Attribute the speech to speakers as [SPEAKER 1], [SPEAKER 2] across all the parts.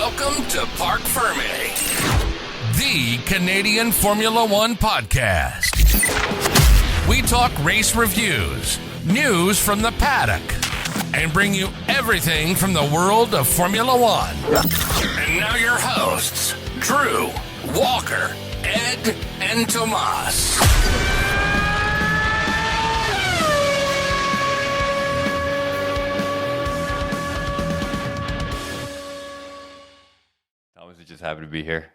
[SPEAKER 1] Welcome to PARC FERM, the Canadian Formula One podcast. We talk race reviews, news from the paddock, and bring you everything from the world of Formula One. And now your hosts, Drew, Walker, Ed, and Tomas.
[SPEAKER 2] Thomas is just happy to be here.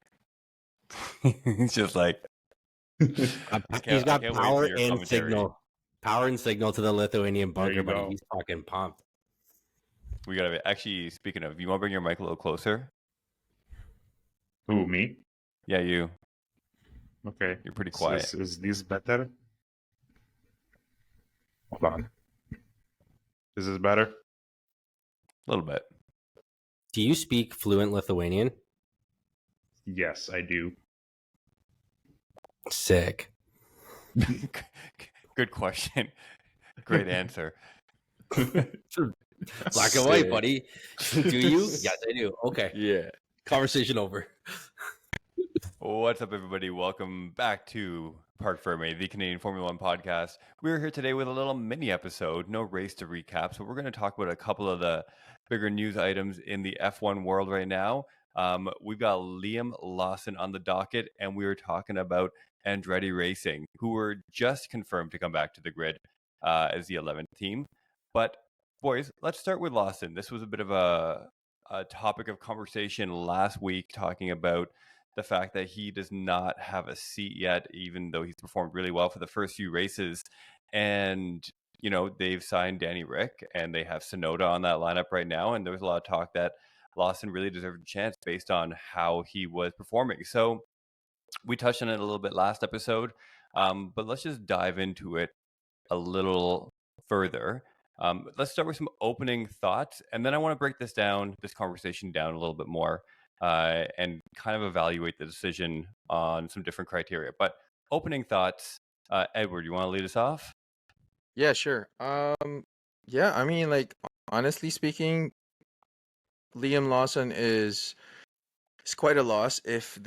[SPEAKER 2] He's just like
[SPEAKER 3] he's got power and signal. Power and signal to the Lithuanian bunker, but he's fucking pumped.
[SPEAKER 2] We gotta actually. Speaking of, you want to bring your mic a little closer?
[SPEAKER 4] Who, me?
[SPEAKER 2] Yeah, you.
[SPEAKER 4] Okay,
[SPEAKER 2] you're pretty quiet.
[SPEAKER 4] So is this better? Hold on. Is this better?
[SPEAKER 2] A little bit.
[SPEAKER 3] Do you speak fluent Lithuanian?
[SPEAKER 4] Yes, I do.
[SPEAKER 3] Sick.
[SPEAKER 2] Good question. Great answer.
[SPEAKER 3] Black and white, buddy. Do you? Yes, I do. Okay.
[SPEAKER 2] Yeah.
[SPEAKER 3] Conversation over.
[SPEAKER 2] What's up, everybody? Welcome back to PARC FERM, the Canadian Formula One podcast. We're here today with a little mini episode. No race to recap, so we're going to talk about a couple of the bigger news items in the F1 world right now. We've got Liam Lawson on the docket, and we were talking about Andretti Racing, who were just confirmed to come back to the grid as the 11th team. But boys, let's start with Lawson. This was a bit of a topic of conversation last week, talking about the fact that he does not have a seat yet, even though he's performed really well for the first few races. And, you know, they've signed Danny Rick and they have Sonoda on that lineup right now. And there was a lot of talk that Lawson really deserved a chance based on how he was performing. So we touched on it a little bit last episode, but let's just dive into it a little further. Let's start with some opening thoughts, and then I want to break this conversation down a little bit more and kind of evaluate the decision on some different criteria. But opening thoughts, Edward, you want to lead us off?
[SPEAKER 5] Yeah, sure. Yeah, I mean, like, honestly speaking, Liam Lawson is quite a loss if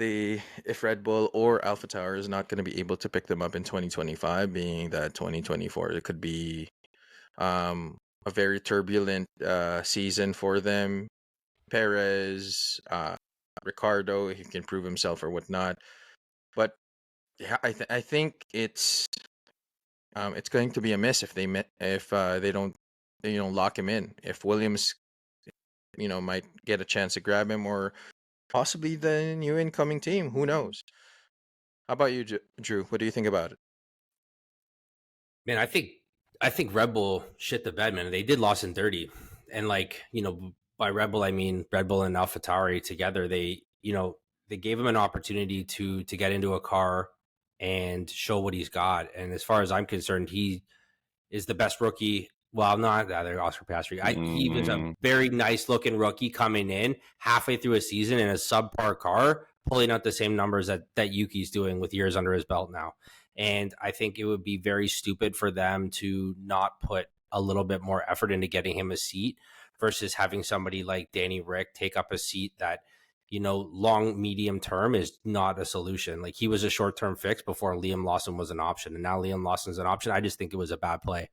[SPEAKER 5] Red Bull or AlphaTauri is not going to be able to pick them up in 2025, being that 2024 it could be a very turbulent season for them. Perez, Ricardo, he can prove himself or whatnot, but yeah, I think it's going to be a miss if they don't lock him in. If Williams might get a chance to grab him, or possibly the new incoming team, who knows? How about you, Drew? What do you think about it?
[SPEAKER 3] Man, I think Red Bull shit the bed, man. They did Lawson dirty, and by Red Bull I mean Red Bull and AlphaTauri together. They gave him an opportunity to get into a car and show what he's got. And as far as I'm concerned, he is the best rookie. Well, not the other Oscar Piastri. He was a very nice looking rookie coming in halfway through a season in a subpar car, pulling out the same numbers that Yuki's doing with years under his belt now. And I think it would be very stupid for them to not put a little bit more effort into getting him a seat versus having somebody like Danny Rick take up a seat that, long, medium term is not a solution. Like, he was a short-term fix before Liam Lawson was an option. And now Liam Lawson's an option. I just think it was a bad play.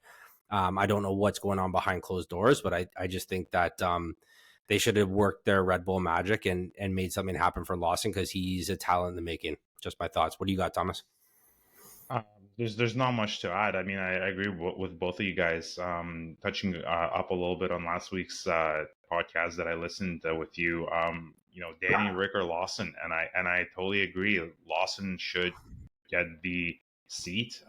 [SPEAKER 3] I don't know what's going on behind closed doors, but I just think that they should have worked their Red Bull magic and made something happen for Lawson, because he's a talent in the making. Just my thoughts. What do you got, Thomas?
[SPEAKER 4] There's not much to add. I mean, I agree with both of you guys. Touching up a little bit on last week's podcast that I listened with you, Danny Rick or Lawson, and I totally agree. Lawson should get the seat.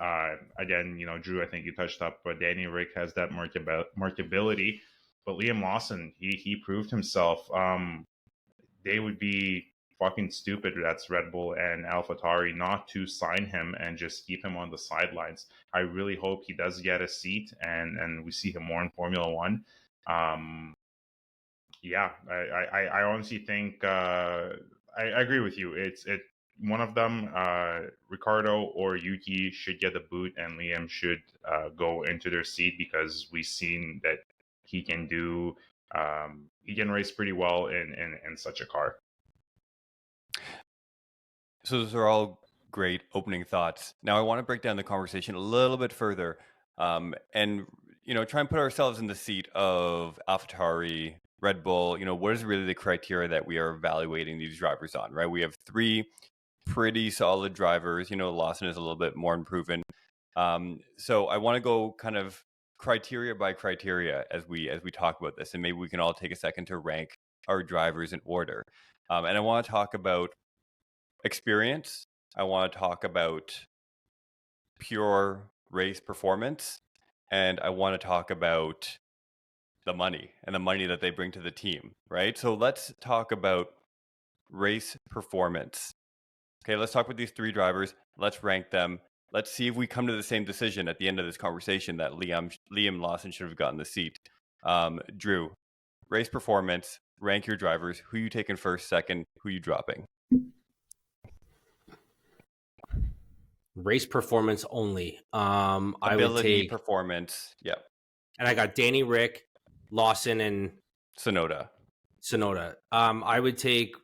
[SPEAKER 4] Again, Drew, I think you touched up, but Danny Rick has that marketability. But Liam Lawson, he proved himself. They would be fucking stupid, that's Red Bull and AlphaTauri, not to sign him and just keep him on the sidelines. I really hope he does get a seat and we see him more in Formula One. Yeah, I honestly think I agree with you. It's one of them, Ricardo or Yuki, should get the boot, and Liam should go into their seat, because we've seen that he can do He can race pretty well in such a car.
[SPEAKER 2] So those are all great opening thoughts. Now I want to break down the conversation a little bit further, and try and put ourselves in the seat of AlphaTauri, Red Bull. What is really the criteria that we are evaluating these drivers on? Right, we have three pretty solid drivers. Lawson is a little bit more unproven. So I want to go kind of criteria by criteria as we talk about this, and maybe we can all take a second to rank our drivers in order. And I want to talk about experience. I want to talk about pure race performance, and I want to talk about the money and the money that they bring to the team, right? So let's talk about race performance. Okay, let's talk with these three drivers. Let's rank them. Let's see if we come to the same decision at the end of this conversation that Liam Lawson should have gotten the seat. Drew, race performance, rank your drivers. Who you taking first, second? Who you dropping?
[SPEAKER 3] Race performance only. I would
[SPEAKER 2] Ability,
[SPEAKER 3] take
[SPEAKER 2] performance. Yep.
[SPEAKER 3] and I got Danny Rick, Lawson, and
[SPEAKER 2] Sonoda.
[SPEAKER 3] I would take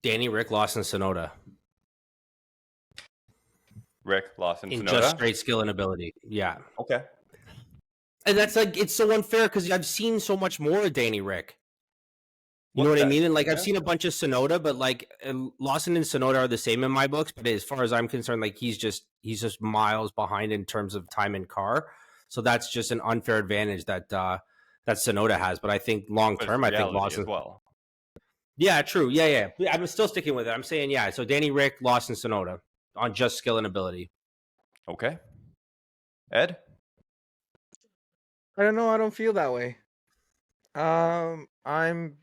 [SPEAKER 3] Danny Rick, Lawson, Sonoda.
[SPEAKER 2] Rick, Lawson,
[SPEAKER 3] In
[SPEAKER 2] Sonoda.
[SPEAKER 3] just straight skill and ability. Yeah.
[SPEAKER 2] Okay.
[SPEAKER 3] And that's like, it's so unfair because I've seen so much more of Danny Rick. You know what I mean? And like, I've seen a bunch of Sonoda, but like Lawson and Sonoda are the same in my books. But as far as I'm concerned, like he's just miles behind in terms of time in car. So that's just an unfair advantage that Sonoda has. But I think long term, I think Lawson
[SPEAKER 2] as well.
[SPEAKER 3] Yeah, true. Yeah. I'm still sticking with it. I'm saying yeah. So Danny Rick, Lawson, Sonoda on just skill and ability.
[SPEAKER 2] Okay. Ed?
[SPEAKER 5] I don't know. I don't feel that way. I'm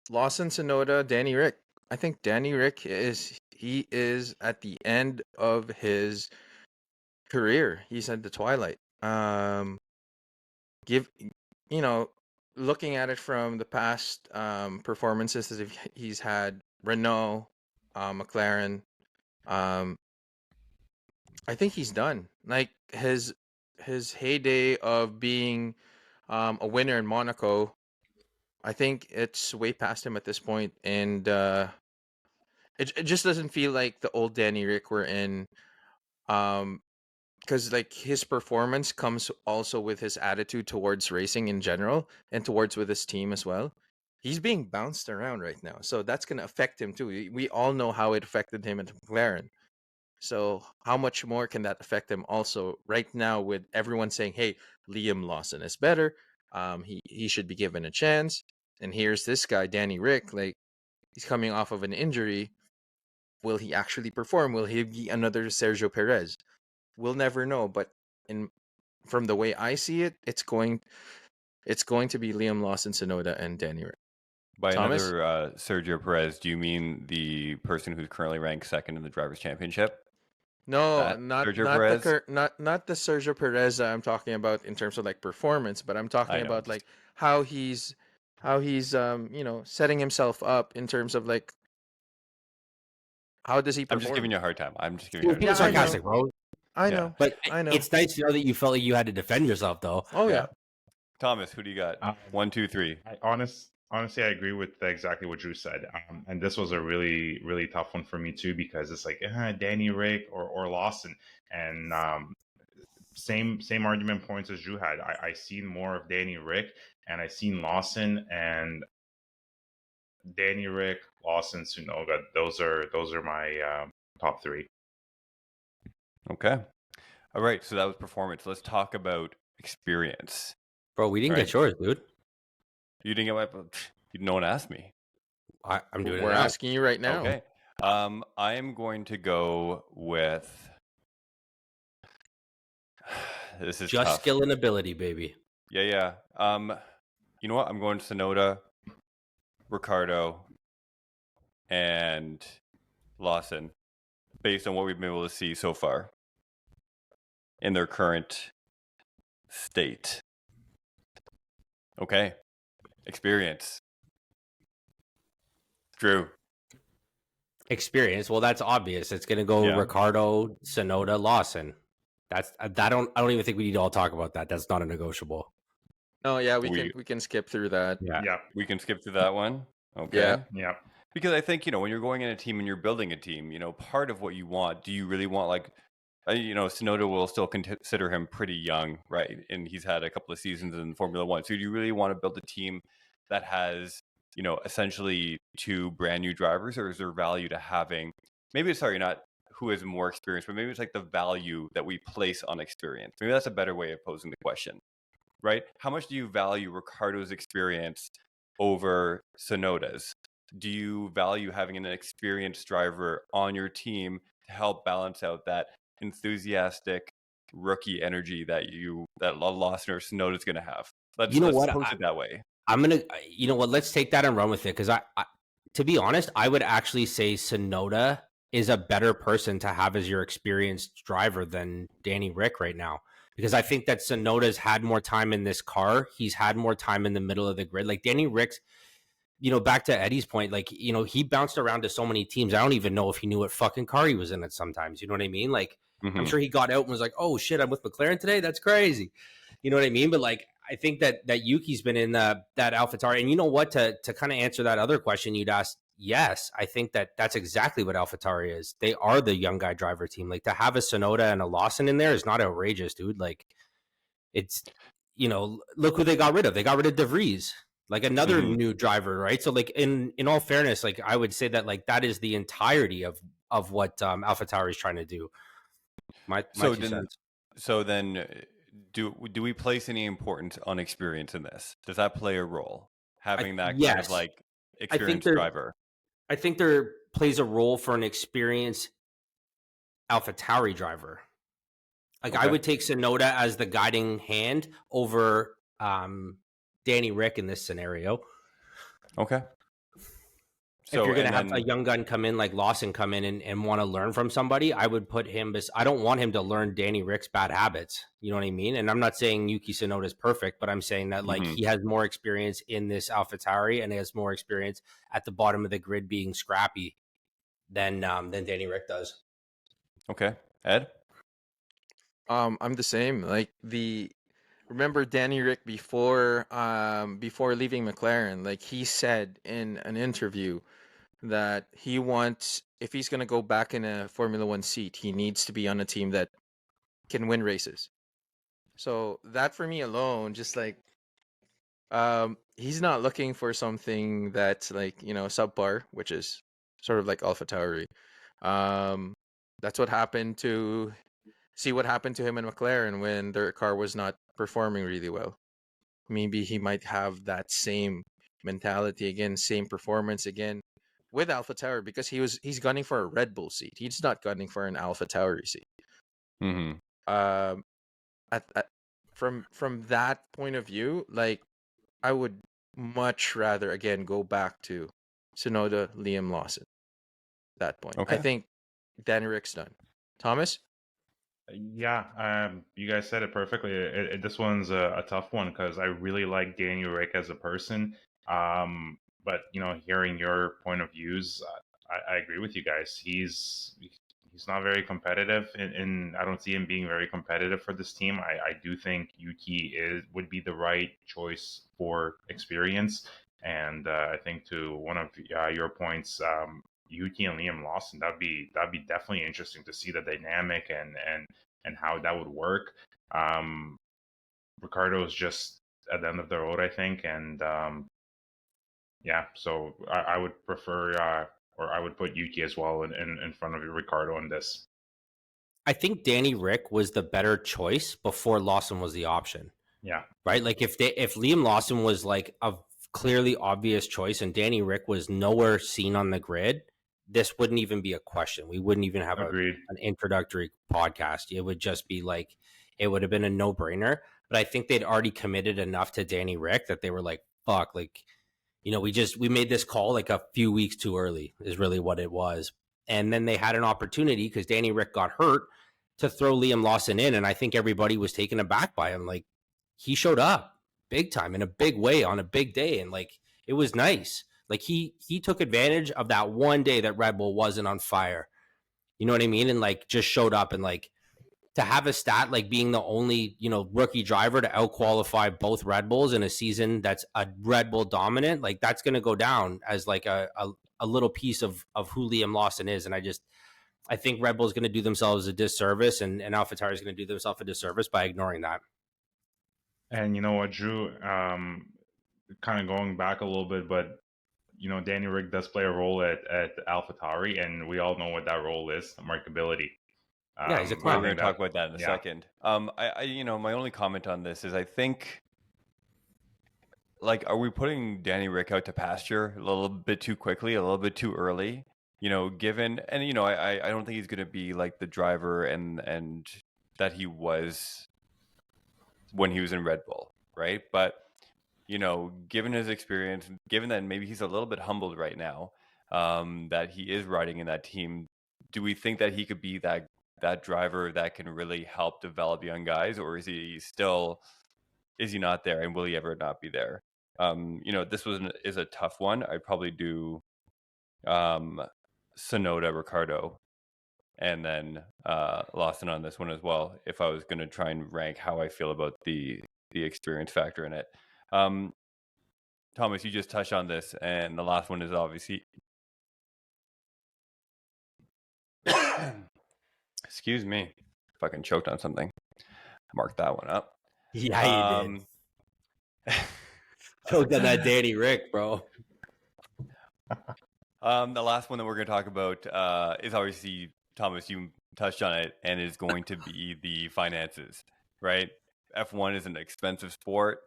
[SPEAKER 5] Lawson, Sonoda, Danny Rick. I think Danny Rick is at the end of his career. He's at the twilight. Looking at it from the past performances that he's had, Renault, McLaren, I think he's done. Like his heyday of being a winner in Monaco, I think it's way past him at this point, and it just doesn't feel like the old Danny Rick we're in. Because like his performance comes also with his attitude towards racing in general and towards with his team as well. He's being bounced around right now, so that's gonna affect him too. We all know how it affected him at McLaren. So how much more can that affect him also right now with everyone saying, "Hey, Liam Lawson is better. He should be given a chance." And here's this guy, Danny Rick, like he's coming off of an injury. Will he actually perform? Will he be another Sergio Perez? We'll never know. But from the way I see it, it's going to be Liam Lawson, Sonoda, and Danny Rick.
[SPEAKER 2] By
[SPEAKER 5] Thomas?
[SPEAKER 2] another Sergio Perez, do you mean the person who's currently ranked second in the Drivers' Championship?
[SPEAKER 5] No, not
[SPEAKER 2] Sergio
[SPEAKER 5] not
[SPEAKER 2] Perez?
[SPEAKER 5] not the Sergio Perez I'm talking about in terms of like performance, but I'm talking
[SPEAKER 2] I know.
[SPEAKER 5] about like how he's setting himself up in terms of like how does he perform?
[SPEAKER 2] I'm just giving you a hard time. I'm just giving you a hard
[SPEAKER 3] Being
[SPEAKER 2] time.
[SPEAKER 5] I know.
[SPEAKER 3] sarcastic, bro.
[SPEAKER 5] I
[SPEAKER 2] Yeah.
[SPEAKER 5] know.
[SPEAKER 3] But
[SPEAKER 5] I know.
[SPEAKER 3] it's nice to know that you felt like you had to defend yourself, though.
[SPEAKER 5] Oh yeah.
[SPEAKER 2] Thomas, who do you got? 1, 2, 3.
[SPEAKER 4] Honestly, I agree with exactly what Drew said. And this was a really, really tough one for me too, because it's like Danny Rick or Lawson. And same argument points as Drew had. I seen more of Danny Rick, and I seen Lawson, and Danny Rick, Lawson, Tsunoda. Those are my top three.
[SPEAKER 2] Okay. All right. So that was performance. Let's talk about experience.
[SPEAKER 3] Bro, we didn't
[SPEAKER 2] Right.
[SPEAKER 3] get yours, dude.
[SPEAKER 2] You didn't get my. No one asked me.
[SPEAKER 3] I'm doing
[SPEAKER 5] We're
[SPEAKER 3] it now.
[SPEAKER 5] asking you right now.
[SPEAKER 2] Okay. I am going to go with. This is
[SPEAKER 3] Just
[SPEAKER 2] tough.
[SPEAKER 3] skill and ability, baby.
[SPEAKER 2] Yeah. You know what? I'm going to Sonoda, Ricardo, and Lawson, based on what we've been able to see so far in their current state. Okay. Experience. Drew.
[SPEAKER 3] Experience. Well, that's obvious. It's going to go
[SPEAKER 2] Yeah.
[SPEAKER 3] Ricardo, Sonoda, Lawson. I don't even think we need to all talk about that. That's not a negotiable.
[SPEAKER 5] Oh yeah, we can skip through that.
[SPEAKER 4] Yeah.
[SPEAKER 2] We can skip through that one. Okay.
[SPEAKER 5] Yeah.
[SPEAKER 4] Yeah.
[SPEAKER 2] Because I think, when you're going in a team and you're building a team, part of what you want, do you really want, like, Tsunoda will still consider him pretty young, right? And he's had a couple of seasons in Formula One. So do you really want to build a team that has, essentially two brand new drivers, or is there value to having, maybe it's, sorry, not who has more experience, but maybe it's like the value that we place on experience. Maybe that's a better way of posing the question, right? How much do you value Ricardo's experience over Tsunoda's? Do you value having an experienced driver on your team to help balance out that enthusiastic rookie energy that Lawson or Tsunoda is going to have? Let's pose it that way.
[SPEAKER 3] I'm gonna, let's take that and run with it, because I, to be honest, I would actually say Tsunoda is a better person to have as your experienced driver than Danny Rick right now, because I think that Tsunoda's had more time in this car. He's had more time in the middle of the grid. Like Danny Rick's, back to Eddie's point, like, he bounced around to so many teams. I don't even know if he knew what fucking car he was in at sometimes. You know what I mean? Like, I'm sure he got out and was like, oh shit, I'm with McLaren today. That's crazy. You know what I mean? But like, I think that Yuki's been in that AlphaTauri. And you know what, to kind of answer that other question you'd asked, yes, I think that that's exactly what AlphaTauri is. They are the young guy driver team. Like, to have a Tsunoda and a Lawson in there is not outrageous, dude. Like, it's, look who they got rid of. They got rid of De Vries, like another new driver, right? So like, in all fairness, like, I would say that like that is the entirety of what AlphaTauri is trying to do. My two cents.
[SPEAKER 2] So then, do we place any importance on experience in this? Does that play a role? Having that kind of like experienced driver?
[SPEAKER 3] I think there plays a role for an experienced AlphaTauri driver. Like, I would take Tsunoda as the guiding hand over Danny Rick in this scenario.
[SPEAKER 2] Okay.
[SPEAKER 3] So, if you're going to have a young gun come in, like Lawson come in and want to learn from somebody, I would put him, I don't want him to learn Danny Rick's bad habits. You know what I mean? And I'm not saying Yuki Tsunoda is perfect, but I'm saying that like he has more experience in this AlphaTauri and he has more experience at the bottom of the grid being scrappy than Danny Rick does.
[SPEAKER 2] Okay. Ed?
[SPEAKER 5] I'm the same. Like, remember Danny Rick before leaving McLaren, like he said in an interview that he wants, if he's going to go back in a Formula One seat, he needs to be on a team that can win races. So that for me alone, just like, he's not looking for something that's like, subpar, which is sort of like AlphaTauri. That's what happened to him in McLaren when their car was not performing really well. Maybe he might have that same mentality again, same performance again with AlphaTauri, because he's gunning for a Red Bull seat. He's not gunning for an AlphaTauri seat. From that point of view, like, I would much rather again go back to Tsunoda, Liam Lawson. That point, I think Danny Rick's done. Thomas?
[SPEAKER 4] Yeah, you guys said it perfectly. This one's a tough one because I really like Daniel Rick as a person. But hearing your point of views, I agree with you guys. He's not very competitive, and I don't see him being very competitive for this team. I do think Yuki would be the right choice for experience, and I think to one of your points, Yuki and Liam Lawson, that'd be definitely interesting to see the dynamic and how that would work. Ricardo is just at the end of the road, I think, and so I would prefer or I would put Yuki as well in front of Ricardo on this.
[SPEAKER 3] I think Danny Rick was the better choice before Lawson was the option.
[SPEAKER 4] Yeah.
[SPEAKER 3] Right? Like, if Liam Lawson was like a clearly obvious choice and Danny Rick was nowhere seen on the grid, this wouldn't even be a question. We wouldn't even have an introductory podcast. It would just be like, it would have been a no-brainer. But I think they'd already committed enough to Danny Rick that they were like, fuck, like, we made this call like a few weeks too early is really what it was. And then they had an opportunity because Danny Rick got hurt to throw Liam Lawson in. And I think everybody was taken aback by him. Like, he showed up big time in a big way on a big day. And like, it was nice. Like, he took advantage of that one day that Red Bull wasn't on fire. You know what I mean? And like, just showed up and like to have a stat like being the only, rookie driver to outqualify both Red Bulls in a season that's a Red Bull dominant, like that's going to go down as like a little piece of who Liam Lawson is. And I think Red Bull is going to do themselves a disservice, and AlphaTauri is going to do themselves a disservice by ignoring that.
[SPEAKER 4] And you know what, Drew? Kind of going back a little bit, but Danny Rick does play a role at AlphaTauri, and we all know what that role is: markability.
[SPEAKER 3] Yeah, he's a
[SPEAKER 2] We're
[SPEAKER 3] clown.
[SPEAKER 2] going to talk about that in a second. My only comment on this is I think, like, are we putting Danny Rick out to pasture a little bit too quickly, a little bit too early? Given, and I don't think he's going to be like the driver and that he was when he was in Red Bull, right? But given his experience, given that maybe he's a little bit humbled right now, that he is riding in that team, do we think that he could be that driver that can really help develop young guys, or is he not there, and will he ever not be there? This is a tough one. I'd probably do Sonoda, Ricardo, and then Lawson on this one as well, if I was going to try and rank how I feel about the experience factor in it. Thomas, you just touched on this, and the last one is obviously excuse me, fucking choked on something. Mark that one up.
[SPEAKER 3] Yeah, you did. Choked on that Danny Rick, bro.
[SPEAKER 2] The last one that we're going to talk about is obviously, Thomas, you touched on it, and is going to be the finances, right? F1 is an expensive sport.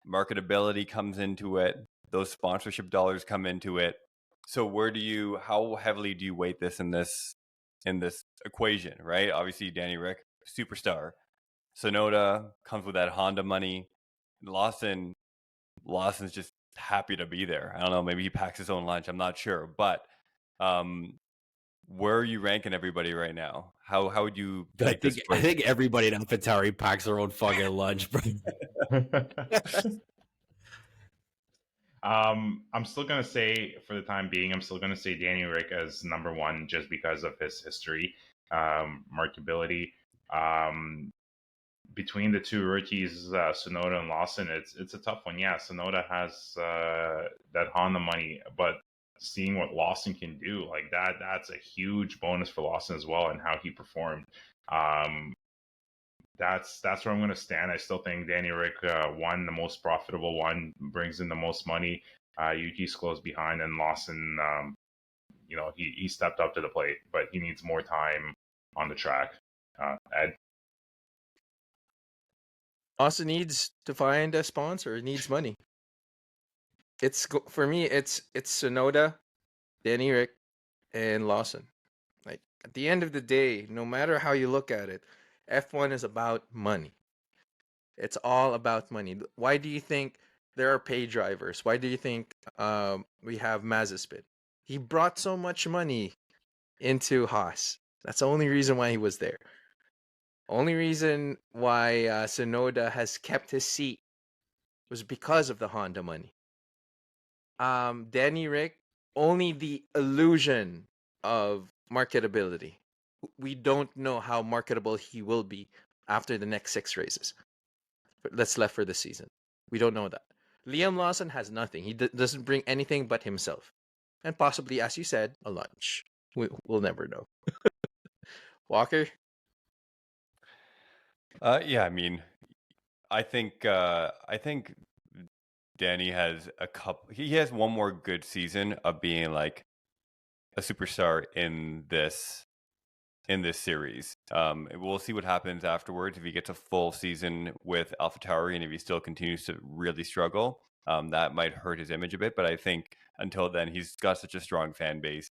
[SPEAKER 2] Marketability comes into it. Those sponsorship dollars come into it. So how heavily do you weight this in this equation, right? Obviously, Danny Rick, superstar. Sonoda comes with that Honda money. Lawson's just happy to be there. I don't know, maybe he packs his own lunch. I'm not sure, but where are you ranking everybody right now? How would you?
[SPEAKER 3] I think everybody in AlphaTauri packs their own fucking lunch, bro.
[SPEAKER 4] I'm still gonna say, for the time being, Danny Rick as number one, just because of his history, marketability. Between the two rookies, Sonoda and Lawson, it's a tough one. Yeah, Sonoda has that Honda money, but seeing what Lawson can do, like that's a huge bonus for Lawson as well, and how he performed. That's where I'm going to stand. I still think Danny Rick won, the most profitable one, brings in the most money. Yuki's close behind, and Lawson, he stepped up to the plate, but he needs more time on the track. Ed?
[SPEAKER 5] Austin needs to find a sponsor. Needs money. For me. It's Sonoda, Danny Rick, and Lawson. Like, at the end of the day, no matter how you look at it, F1 is about money. It's all about money. Why do you think there are pay drivers? Why do you think we have Mazepin? He brought so much money into Haas. That's the only reason why he was there. Only reason why Sonoda has kept his seat was because of the Honda money. Danny Rick, only the illusion of marketability. We don't know how marketable he will be after the next 6 races that's left for the season. We don't know that. Liam Lawson has nothing. He doesn't bring anything but himself. And possibly, as you said, a lunch. We'll never know. Walker?
[SPEAKER 2] Yeah, I mean, I think Danny has he has one more good season of being like a superstar in this series. We'll see what happens afterwards if he gets a full season with AlphaTauri, and if he still continues to really struggle, that might hurt his image a bit. But I think until then, he's got such a strong fan base.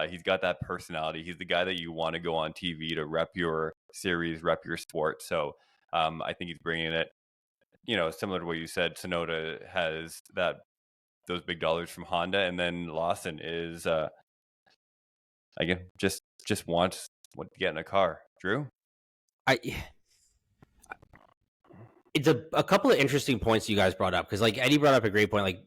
[SPEAKER 2] He's got that personality. He's the guy that you want to go on TV to rep your series, rep your sport. So I think he's bringing it. Similar to what you said, Sonoda has those big dollars from Honda, and then Lawson is again just wants to get in a car. Drew?
[SPEAKER 3] It's a couple of interesting points you guys brought up, because like Eddie brought up a great point. Like,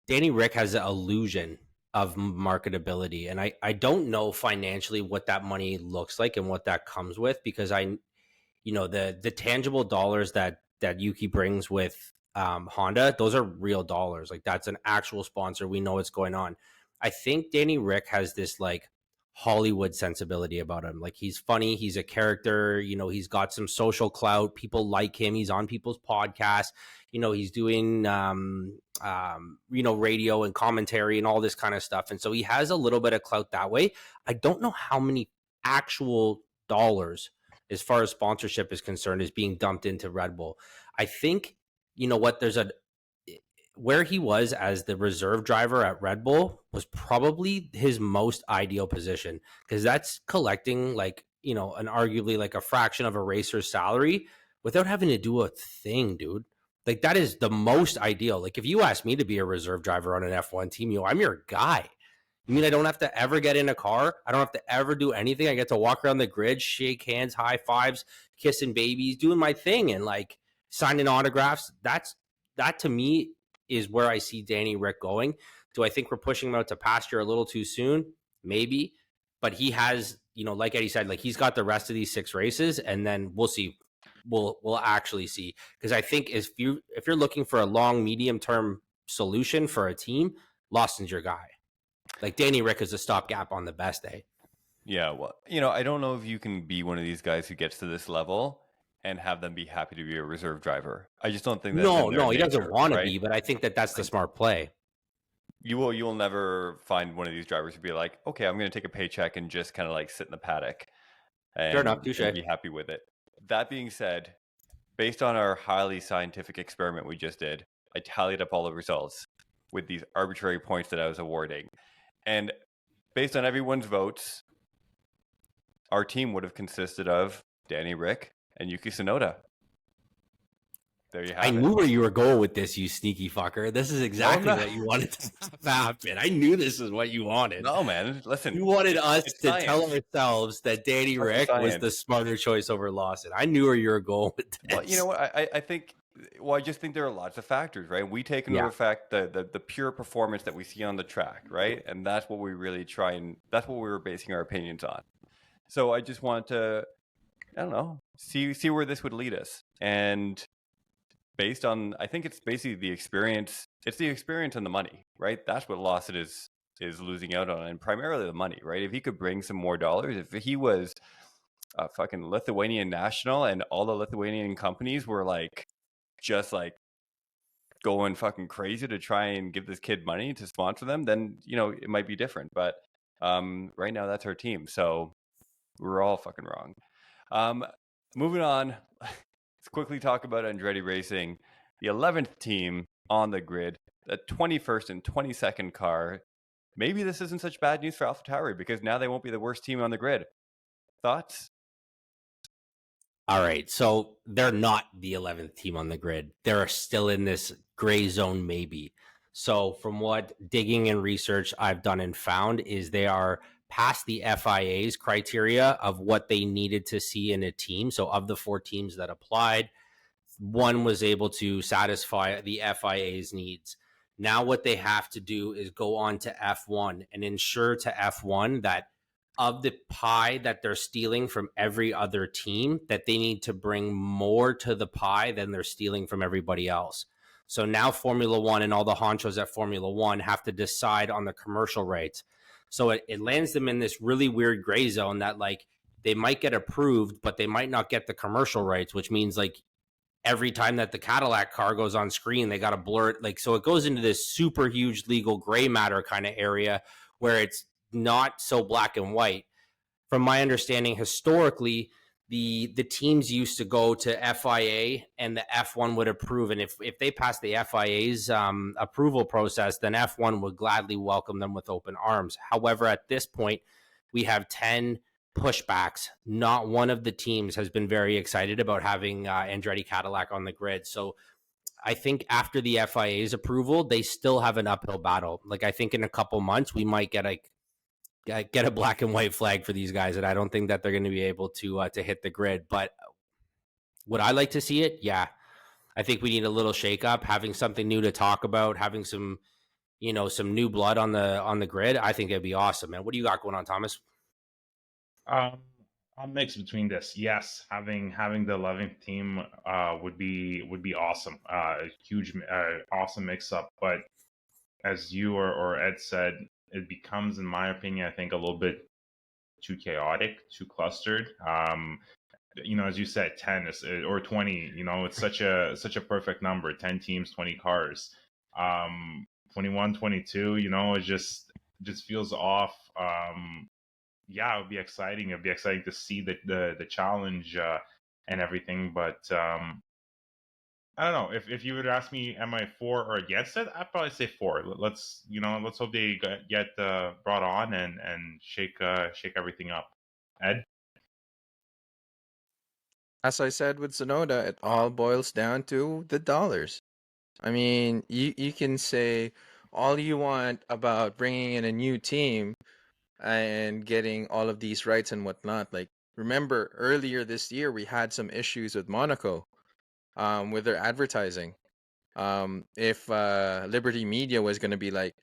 [SPEAKER 3] Danny Rick has an illusion of marketability. And I don't know financially what that money looks like and what that comes with, because the tangible dollars that Yuki brings with Honda, those are real dollars. Like, that's an actual sponsor. We know what's going on. I think Danny Rick has this like Hollywood sensibility about him. Like, he's funny, he's a character, he's got some social clout. People like him. He's on people's podcasts. He's doing radio and commentary and all this kind of stuff. And so he has a little bit of clout that way. I don't know how many actual dollars, as far as sponsorship is concerned, is being dumped into Red Bull. I think, where he was as the reserve driver at Red Bull was probably his most ideal position, because that's collecting like, an arguably like a fraction of a racer's salary without having to do a thing, dude. Like, that is the most ideal. Like, if you ask me to be a reserve driver on an F1 team, I'm your guy. You mean I don't have to ever get in a car? I don't have to ever do anything. I get to walk around the grid, shake hands, high fives, kissing babies, doing my thing, and like signing autographs. That to me is where I see Danny Rick going. Do I think we're pushing him out to pasture a little too soon? Maybe. But he has, like Eddie said, like, he's got the rest of these 6 races, and then we'll see. We'll actually see. Because I think if you're looking for a long, medium-term solution for a team, Lawson's your guy. Like, Danny Rick is a stopgap on the best day.
[SPEAKER 2] Yeah, well, I don't know if you can be one of these guys who gets to this level and have them be happy to be a reserve driver. I just don't think that's in their
[SPEAKER 3] he
[SPEAKER 2] nature,
[SPEAKER 3] doesn't want
[SPEAKER 2] right?
[SPEAKER 3] to be, but I think that's the smart play.
[SPEAKER 2] You will never find one of these drivers who be like, okay, I'm going to take a paycheck and just kind of like sit in the paddock and,
[SPEAKER 3] Fair enough, touche.
[SPEAKER 2] and be happy with it. That being said, based on our highly scientific experiment we just did, I tallied up all the results with these arbitrary points that I was awarding. And based on everyone's votes, our team would have consisted of Danny Rick and Yuki Tsunoda. There you have it.
[SPEAKER 3] I knew where you were going with this, you sneaky fucker. This is exactly what you wanted to happen. I knew this is what you wanted.
[SPEAKER 2] No, man. Listen.
[SPEAKER 3] You wanted us to
[SPEAKER 2] science.
[SPEAKER 3] tell ourselves that Danny Rick was the smarter choice over Lawson. I knew where you were going with this.
[SPEAKER 2] Well, you know what? I think... Well, I just think there are lots of factors, right? We take into effect the pure performance that we see on the track, right? And that's what we really that's what we were basing our opinions on. So I just want to, I don't know, see where this would lead us. And based on, I think it's basically the experience. It's the experience and the money, right? That's what Lawson is losing out on, and primarily the money, right? If he could bring some more dollars, if he was a fucking Lithuanian national and all the Lithuanian companies were like, just like going fucking crazy to try and give this kid money to sponsor them, then, it might be different. But right now that's our team. So we're all fucking wrong. Moving on, let's quickly talk about Andretti Racing, the 11th team on the grid, the 21st and 22nd car. Maybe this isn't such bad news for AlphaTauri, because now they won't be the worst team on the grid. Thoughts?
[SPEAKER 3] All right, so they're not the 11th team on the grid. They're still in this gray zone, maybe. So from what digging and research I've done and found is they are past the FIA's criteria of what they needed to see in a team. So of the 4 teams that applied, one was able to satisfy the FIA's needs. Now what they have to do is go on to F1 and ensure to F1 that of the pie that they're stealing from every other team, that they need to bring more to the pie than they're stealing from everybody else. So now Formula One and all the honchos at Formula One have to decide on the commercial rights. So it lands them in this really weird gray zone that, like, they might get approved, but they might not get the commercial rights, which means, like, every time that the Cadillac car goes on screen, they got to blur it. Like, so it goes into this super huge legal gray matter kind of area where it's not so black and white. From my understanding, historically, the teams used to go to FIA and the F1 would approve. And if they pass the FIA's approval process, then F1 would gladly welcome them with open arms. However, at this point, we have 10 pushbacks. Not one of the teams has been very excited about having Andretti Cadillac on the grid. So I think after the FIA's approval, they still have an uphill battle. Like, I think in a couple months, we might get a black and white flag for these guys, and I don't think that they're going to be able to hit the grid. But would I like to see it? Yeah. I think we need a little shakeup, having something new to talk about, having some, some new blood on the grid, I think it'd be awesome, man. What do you got going on, Thomas?
[SPEAKER 4] Um, I'll mix between this. Yes, having the 11th team would be awesome. A huge, awesome mix up. But as you or Ed said, it becomes, in my opinion, I think a little bit too chaotic, too clustered. As you said, 10 or 20. It's such a perfect number. 10 teams, 20 cars. 21, 22. It just feels off. Yeah, it would be exciting. It'd be exciting to see the challenge and everything. But I don't know. If you would ask me, am I for or against it? I'd probably say for. Let's hope they get brought on and shake everything up. Ed?
[SPEAKER 5] As I said with Sonoda, it all boils down to the dollars. I mean, you can say all you want about bringing in a new team and getting all of these rights and whatnot. Like, remember earlier this year, we had some issues with Monaco with their advertising. If Liberty Media was going to be like,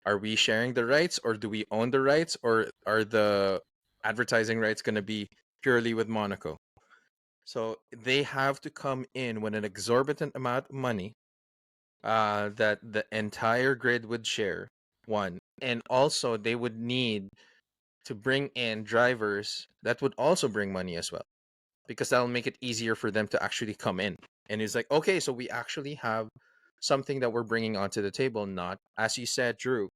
[SPEAKER 5] are we sharing the rights or do we own the rights, or are the advertising rights going to be purely with Monaco? So they have to come in with an exorbitant amount of money that the entire grid would share, one. And also they would need to bring in drivers that would also bring money as well, because that'll make it easier for them to actually come in. And it's like, okay, so we actually have something that we're bringing onto the table. Not, as you said, Drew,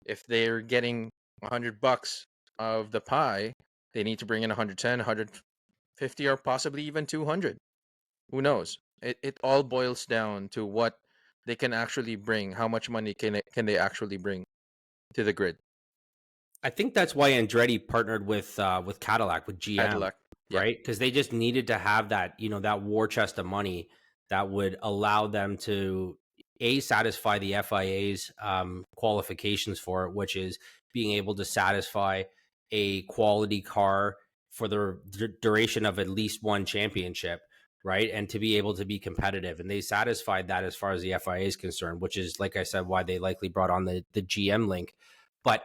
[SPEAKER 5] if they're getting $100 of the pie, they need to bring in 110, 150, or possibly even 200. Who knows? It all boils down to what they can actually bring. How much money can they actually bring to the grid?
[SPEAKER 3] I think that's why Andretti partnered with Cadillac, with GM,
[SPEAKER 5] Cadillac, yeah.
[SPEAKER 3] right? Because they just needed to have that, that war chest of money that would allow them to satisfy the FIA's qualifications for it, which is being able to satisfy a quality car for the duration of at least one championship, right? And to be able to be competitive. And they satisfied that as far as the FIA is concerned, which is, like I said, why they likely brought on the GM link. But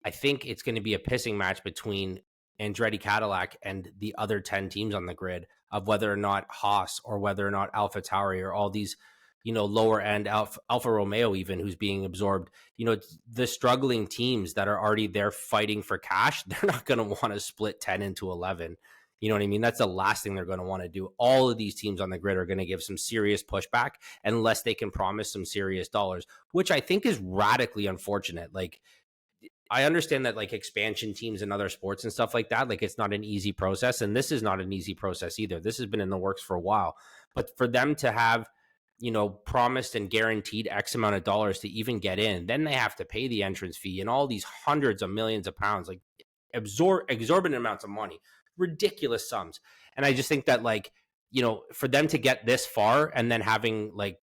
[SPEAKER 3] I think it's going to be a pissing match between Andretti Cadillac and the other 10 teams on the grid of whether or not Haas or whether or not AlphaTauri or all these, lower end Alfa Romeo even, who's being absorbed. The struggling teams that are already there fighting for cash, they're not going to want to split 10 into 11. You know what I mean? That's the last thing they're going to want to do. All of these teams on the grid are going to give some serious pushback unless they can promise some serious dollars, which I think is radically unfortunate. Like, I understand that, like, expansion teams and other sports and stuff like that, like, it's not an easy process. And this is not an easy process either. This has been in the works for a while. But for them to have, promised and guaranteed X amount of dollars to even get in, then they have to pay the entrance fee and all these hundreds of millions of pounds, like exorbitant amounts of money, ridiculous sums. And I just think that, like, for them to get this far and then having, like,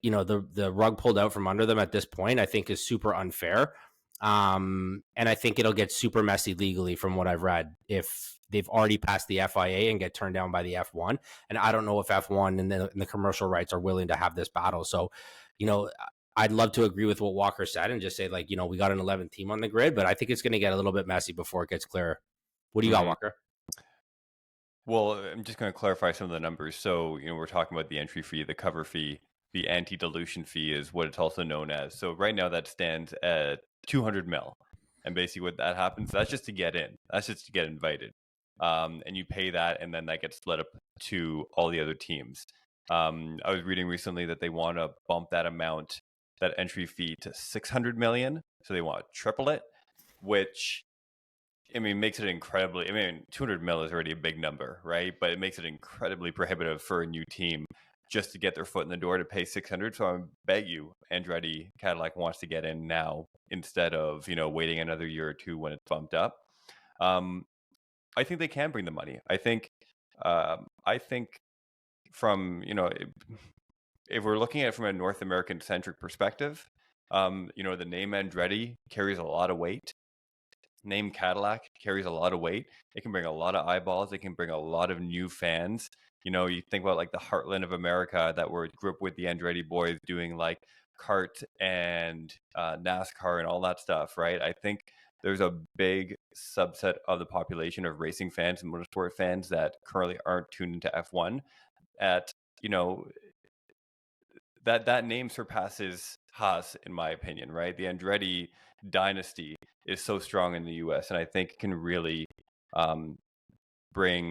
[SPEAKER 3] the rug pulled out from under them at this point, I think is super unfair. And I think it'll get super messy legally from what I've read if they've already passed the FIA and get turned down by the F1. And I don't know if F1 and the commercial rights are willing to have this battle. So, I'd love to agree with what Walker said and just say, like, we got an 11th team on the grid, but I think it's going to get a little bit messy before it gets clearer. What do you got, Walker?
[SPEAKER 2] Well, I'm just going to clarify some of the numbers. So, we're talking about the entry fee, the cover fee, the anti-dilution fee is what it's also known as. So right now that stands at 200 mil. And basically what that happens, that's just to get in. That's just to get invited. And you pay that, and then that gets split up to all the other teams. I was reading recently that they want to bump that amount, that entry fee, to 600 million. So they want to triple it, which, makes it incredibly, 200 mil is already a big number, right? But it makes it incredibly prohibitive for a new team just to get their foot in the door to pay 600. So I bet you Andretti Cadillac wants to get in now instead of, waiting another year or two when it's bumped up. I think they can bring the money. I think from, if we're looking at it from a North American centric perspective, the name Andretti carries a lot of weight. Name Cadillac carries a lot of weight. It can bring a lot of eyeballs. It can bring a lot of new fans. You think about, like, the heartland of America that grew up with the Andretti boys doing, like, kart and NASCAR and all that stuff, right? I think there's a big subset of the population of racing fans and motorsport fans that currently aren't tuned into F1. That name surpasses Haas, in my opinion, right? The Andretti dynasty is so strong in the US, and I think it can really bring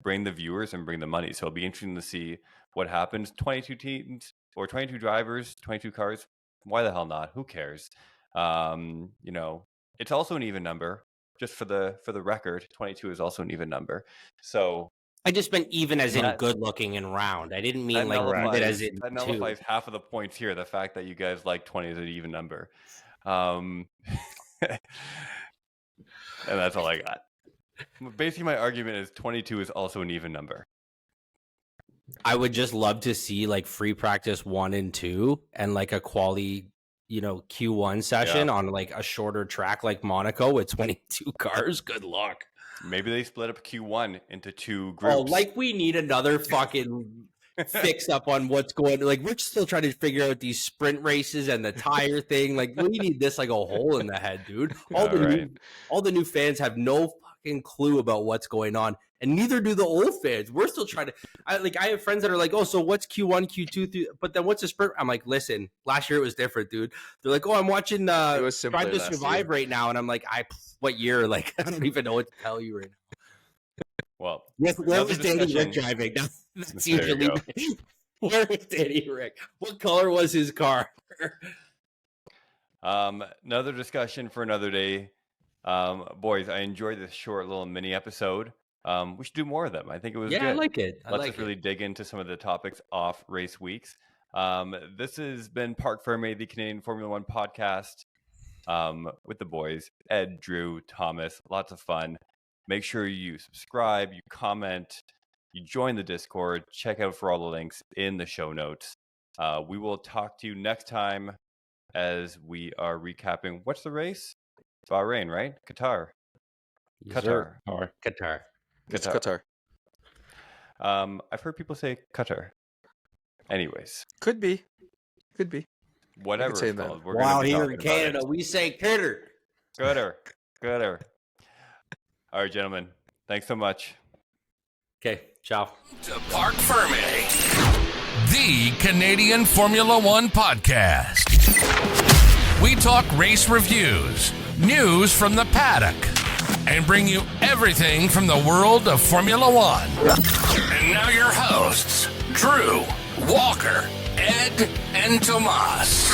[SPEAKER 2] the viewers and bring the money. So it'll be interesting to see what happens. 22 teams or 22 drivers, 22 cars. Why the hell not? Who cares? It's also an even number. Just for the record, 22 is also an even number. So
[SPEAKER 3] I just meant even as in good looking and round. I didn't mean like even as in
[SPEAKER 2] that nullifies half of the points here. The fact that you guys like 20 is an even number. And that's all I got. Basically, my argument is 22 is also an even number.
[SPEAKER 3] I would just love to see like free practice 1 and 2 and like a quali, Q1 session on like a shorter track like Monaco with 22 cars. Good luck.
[SPEAKER 2] Maybe they split up Q1 into 2 groups.
[SPEAKER 3] Oh, like we need another fucking fix up on what's going. Like we're still trying to figure out these sprint races and the tire thing. Like we need this like a hole in the head, dude. All the new fans have no fucking clue about what's going on, and neither do the old fans. We're still trying to. I have friends that are like, oh, so what's Q1, Q2, but then what's a sprint? I'm like, listen, last year it was different, dude. They're like, oh, I'm watching Drive to Survive right now, and I'm like, what year? Like, I don't even know what to tell you right now.
[SPEAKER 2] Well,
[SPEAKER 3] where was Danny Rick driving? That's usually where was Danny Rick? What color was his car?
[SPEAKER 2] Another discussion for another day. Boys, I enjoyed this short little mini episode. We should do more of them. I think it was good.
[SPEAKER 3] I like it.
[SPEAKER 2] Let's just really dig into some of the topics off race weeks. This has been PARC FERM, the Canadian Formula One podcast, with the boys, Ed, Drew, Thomas. Lots of fun. Make sure you subscribe, you comment, you join the Discord. Check out for all the links in the show notes. We will talk to you next time as we are recapping. What's the race? Bahrain, right? Qatar. Qatar.
[SPEAKER 5] It's Qatar.
[SPEAKER 2] I've heard people say Qatar. Anyways.
[SPEAKER 5] Could be.
[SPEAKER 2] Whatever it's called.
[SPEAKER 3] Wow, here in Canada, we say Qatar.
[SPEAKER 2] Qatar. All right, gentlemen. Thanks so much.
[SPEAKER 3] Okay, ciao.
[SPEAKER 1] To PARC FERM, the Canadian Formula One podcast. We talk race reviews, news from the paddock, and bring you everything from the world of Formula One. And now your hosts, Drew, Walker, Ed, and Tomas.